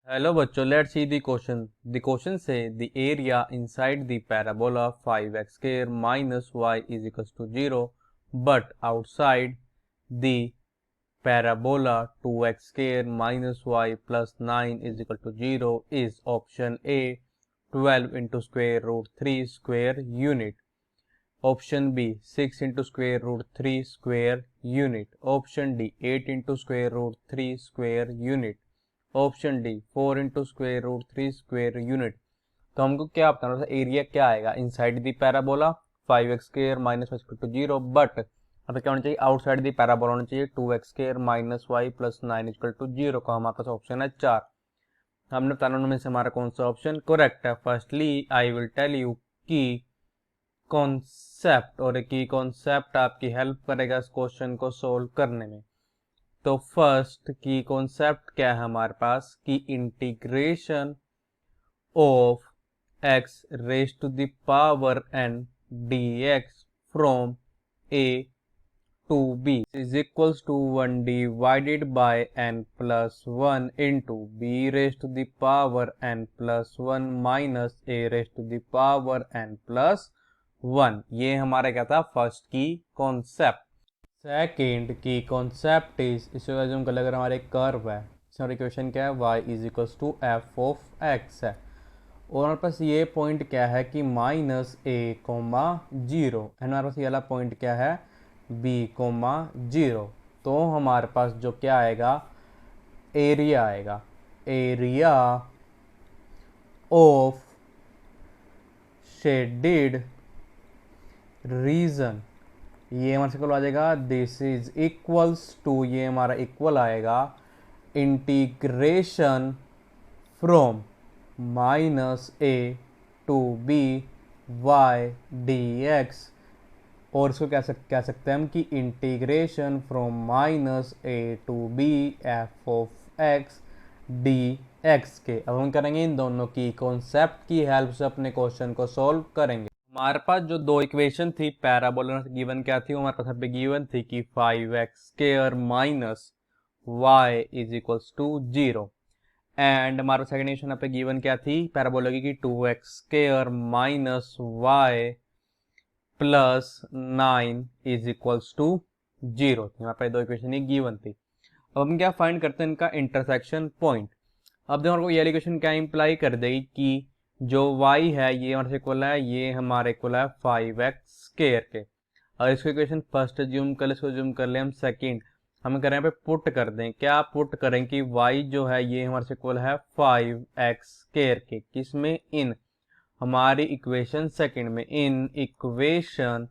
Hello बच्चों, let's see the question. The question say the area inside the parabola 5x square minus y is equals to 0, but outside the parabola 2x square minus y plus 9 is equal to 0 is option A 12 into square root 3 square unit, option B 6 into square root 3 square unit, option D 8 into square root 3 square unit, option D 4 into square root 3 square unit. तो हमको क्या बताना था, area क्या आएगा inside the parabola 5x square minus y equal to 0, but मतलब क्या होना चाहिए, आउटसाइड दी पैराबोला होना चाहिए 2x square minus y plus 9 equal to 0 का हमारे पास ऑप्शन है 4। हमने बताना उनमें से हमारा कौन सा ऑप्शन करेक्ट है। Firstly I will tell you की कॉन्सेप्ट, और की कॉन्सेप्ट आपकी हेल्प करेगा इस क्वेश्चन को सोल्व करने में। तो फर्स्ट की कॉन्सेप्ट क्या है हमारे पास कि integration of x raise to the power n dx from a to b is equals to 1 divided by n plus 1 into b raise to the power n plus 1 minus a raise to the power n plus 1। ये हमारा क्या था, first की concept. Second की concept is, इसे assume कर अगर हमारे कर्व है, हमारी इक्वेशन क्या है, y is equals to F of X है, और हमारे पास ये पॉइंट क्या है कि माइनस ए कोमा 0, हमारे पास ये वाला पॉइंट क्या है b कोमा 0। तो हमारे पास जो क्या आएगा, एरिया आएगा, एरिया ऑफ शेडेड रीजन, ये हमारे इक्वल आ जाएगा, दिस इज इक्वल्स टू, ये हमारा इक्वल आएगा integration from minus A to B Y D X, और इसको कह सकते हैं हम कि integration from minus A to B F of X D X के। अब हम करेंगे इन दोनों की कॉन्सेप्ट की हेल्प से अपने क्वेश्चन को सॉल्व करेंगे। हमारे पास जो दो इक्वेशन थी पैराबोला गिवन क्या थी, हमारे पास पे गिवन थी कि 5x square minus y is equals to 0, and हमारा सेकंड इक्वेशन पे गिवन क्या थी पैराबोला की 2x square minus y plus 9 is equals to 0। यहाँ पे दो इक्वेशन ही गिवन थी। अब हम क्या फाइंड करते हैं, इनका इंटरसेक्शन पॉइंट। अब देखो हमारे को ये इक्वेशन क्या इंप्लाई कर देगी कि जो y है ये हमारे से इक्वल है, ये हमारे इक्वल है 5x स्क्वायर के। और इसको इक्वेशन फर्स्ट ज्यूम कर ले, इसको ज्यूम कर ले हम सेकंड, हम करें पे पुट कर दें, क्या पुट करें कि y जो है ये हमारे से इक्वल है 5x स्क्वायर के, किसमें, इन हमारी इक्वेशन सेकंड में, in equation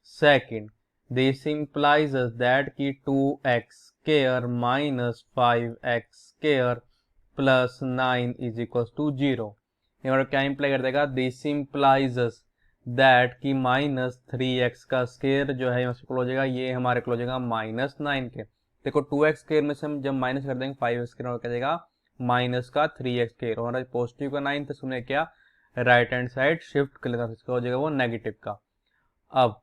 second. This implies that कि 2x square minus 5x square plus 9 is equal to 0। और क्या इंप्लाई कर देगा, दिस इंप्लाइज दैट कि माइनस 3x का स्क्वायर जो है हो जाएगा, ये हमारे को हो जाएगा माइनस 9 के। देखो 2x स्क्वायर में से हम जब माइनस कर देंगे 5x स्क्वायर क्या जाएगा, माइनस का 3x स्क्वायर, और पॉजिटिव का 9 तो सुने क्या राइट हैंड साइड शिफ्ट कर लेता, इसका हो जाएगा वो नेगेटिव का। अब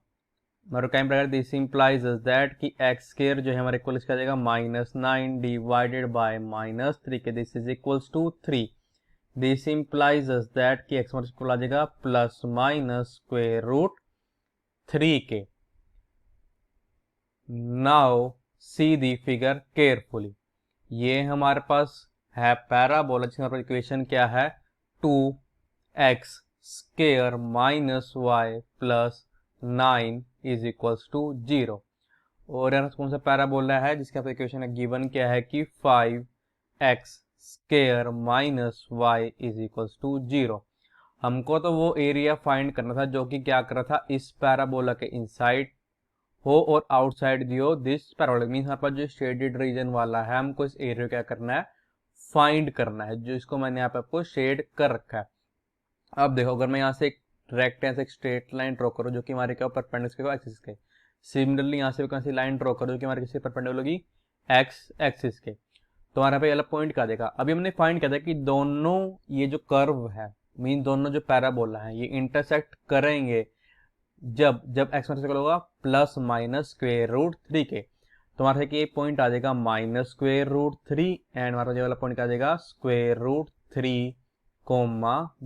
दिस इंप्लाइज दैट कि x स्क्वायर जो है हमारे इक्वल इसका जाएगा माइनस 9 डिवाइडेड बाय माइनस 3 के, this is equals to 3। This implies that कि x हमारे इक्वल आ जाएगा प्लस माइनस स्क्वायर रूट 3 के। Now see the figure carefully, ये हमारे पास है पैराबोला जिसका इक्वेशन क्या है 2x square minus y plus 9 is equals to 0, और यहाँ कौन सा पैराबोला है जिसका इक्वेशन है गिवन क्या है कि 5x square minus y is equals to 0। हमको तो वो एरिया फाइंड करना था जो कि क्या कर रहा था, इस पैराबोला के इनसाइड हो और आउटसाइड दियो दिस पैराबोला, मींस हमारे पास जो शेडेड रीजन वाला है, हमको इस एरिया क्या करना है, फाइंड करना है, जो इसको मैंने यहाँ पे आपको शेड कर रखा है। अब देखो अगर मैं यहाँ से एक रेक्टेंगल से एक स्ट्रेट लाइन ड्रॉ करूँ जो कि हमारे क्या परपेंडिकुलर एक्सिस के, सिमिलरली यहाँ से कौन सी लाइन ड्रॉ करूँ जो कि हमारे किसी परपेंडिकुलर होगी एक्स एक्सिस के, तो हमारे पे अलग पॉइंट क्या देगा। अभी हमने फाइंड किया था कि दोनों ये जो कर्व है, मीन दोनों जो पैराबोला है, ये इंटरसेक्ट करेंगे जब जब एक्स माइनस होगा प्लस माइनस स्क्वायर रूट 3 के। तो हमारे कि पॉइंट आ जाएगा -√3 एंड हमारा ये वाला पॉइंट आ जाएगा √3,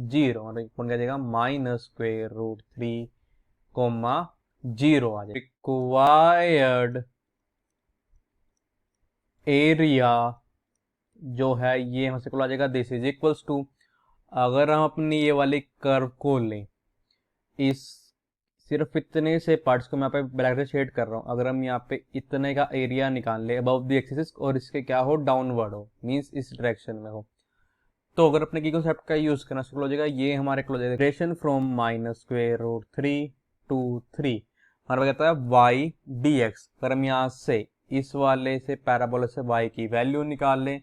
जीरो। और पॉइंट आ जाएगा -√3, 0 आ जाएगा। रिक्वायर्ड एरिया जो है ये हमसे को आ जाएगा, दिस इज इक्वल्स टू, अगर हम अपनी ये वाली कर्व को लें, इस सिर्फ इतने से पार्ट्स को मैं यहाँ पे ब्लैक से शेड कर रहा हूँ, अगर हम यहाँ पे इतने का एरिया निकाल ले अबव द एक्सिस और इसके क्या हो, डाउनवर्ड हो, मींस इस डायरेक्शन में हो, तो अगर अपने की कॉन्सेप्ट का यूज करना शुरू हो जाएगा, ये हमारे को हो जाएगा रिलेशन फ्रॉम -√3 to 3, हमारा कहता है y dx। अगर हम यहाँ से इस वाले से पैराबोला से y की वैल्यू निकाल लें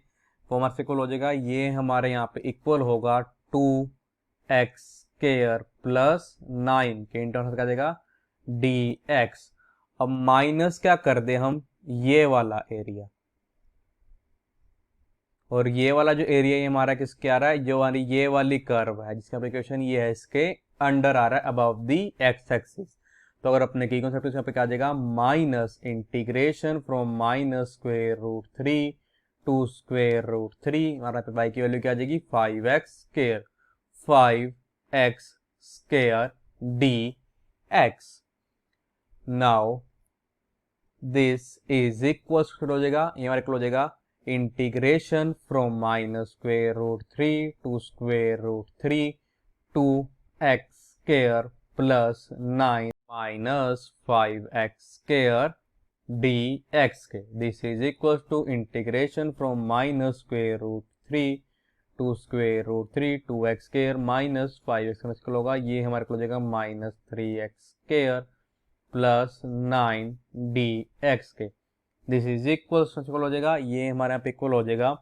तो हमारे से हो जाएगा, ये हमारे यहाँ पे इक्वल होगा 2x² प्लस 9 के इंटरनल क्या देगा dx। अब माइनस क्या कर दे हम, ये वाला एरिया, और ये वाला जो एरिया ये हमारा किसके आ रहा है, जो वाली ये वाली कर्व है जिसका एप्लीकेशन ये है, इसके अंडर आ रहा है अबव दी एक्स एक्सिस। तो अगर अपने की कॉन्सेप्ट यहाँ पे क्या आ जाएगा, माइनस इंटीग्रेशन फ्रॉम -√3 to √3, हमारा पे y की वैल्यू क्या आ जाएगी 5x², 5x² dx। Now this is equal हो जाएगा, ये हमारे को हो जाएगा integration from -√3 to √3 2x² plus 9 minus 5x² dx के। This is equal to integration from -√3 to √3 2x² minus 5x होगा, ये हमारे को हो जाएगा -3x² प्लस 9 dx के। दिस इज इक्वल हो जाएगा, ये हमारे यहाँ पे इक्वल हो जाएगा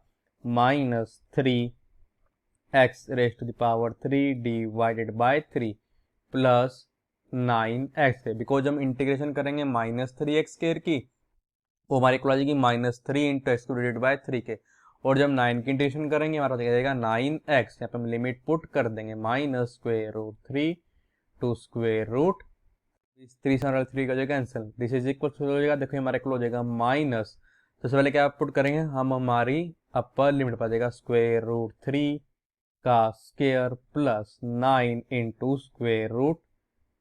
-3x⁻³ divided by 3 plus 9x है। बिकॉज हम इंटीग्रेशन करेंगे -3x² की, वो हमारी इक्वल आ जाएगी -3 × x डिवाइडेड बाय 3 के, और जब 9 की इंटीग्रेशन करेंगे हमारा जाएगा 9x, यहाँ पे हम लिमिट पुट कर देंगे -√3 to √3 से 3 का जो कैंसिल, दिस इज इक्वल हो जाएगा, देखो हमारा इक्वल हो जाएगा माइनस, तो सबसे पहले क्या पुट करेंगे हम, हमारी अपर लिमिट पा जाएगा √3 का स्क्वायर प्लस 9 ×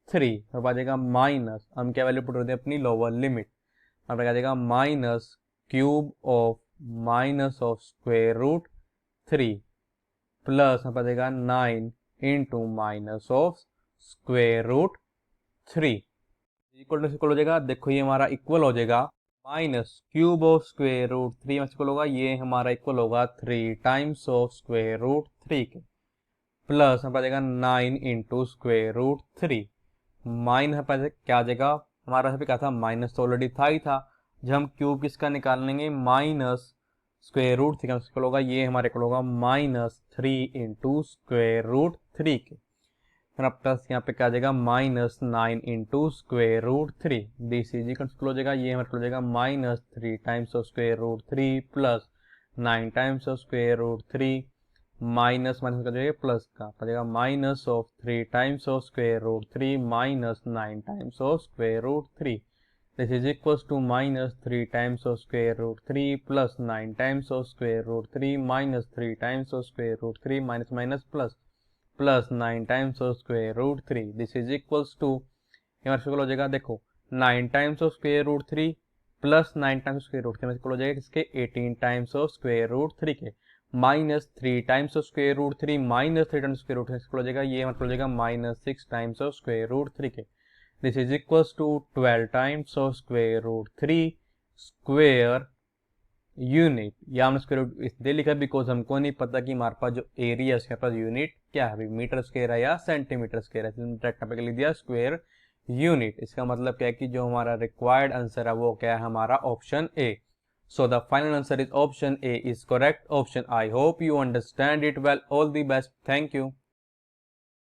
√3, और पा जाएगा माइनस, हम क्या वैल्यू पुट करते हैं अपनी लोअर लिमिट, हमारा क्या जाएगा -³ प्लस हम पा जाएगा 9 × -√3 इक्वल टू हो जाएगा। देखो ये हमारा इक्वल हो जाएगा -³ इक्वल होगा, ये हमारा इक्वल होगा 3 टाइम्स ऑफ √3 के, प्लस हमारा जाएगा 9 × √3 माइनस क्या आ जाएगा, हमारा यहाँ पे क्या था, माइनस तो ऑलरेडी था ही था, जब हम क्यूब किसका निकाल लेंगे -√3 का इक्वल होगा, ये हमारे इक्वल होगा -3 × √3 के, फिर प्लस यहाँ पे क्या आ जाएगा -9 × √3, दिस इज इक्वल हो जाएगा, ये हमारे हो जाएगा -3 times of √3 plus 9 times of √3 minus minus का जाएगा प्लस का आ जाएगा -3 times of √3 minus 9 times of √3, this is equal to -3 times of √3 plus 9 times of √3 minus 3 times of √3 minus minus plus 9 times of √3, this is equals to, हमारे हो जाएगा देखो 9 times of √3 plus 9 times of √3 में हो जाएगा इसके 18 times of √3 के, minus 3 times of √3 minus 3 times of √3 हो जाएगा, ये मतलब हो जाएगा -6 टाइम्स ऑफ √3 के, this is equals to 12 times of √3 square unit. या हमने स्क्वायर रूट इसलिए लिखा बिकॉज हमको नहीं पता कि हमारे पास जो एरिया है उसके पास यूनिट क्या है, मीटर स्क्वायर है या सेंटीमीटर स्क्वायर है, डायरेक्ट लिख दिया स्क्वायर यूनिट। इसका मतलब क्या है कि जो हमारा रिक्वायर्ड आंसर है वो क्या है, हमारा option A. So the final answer is option A is correct option. I hope you understand it well. All the best. Thank you.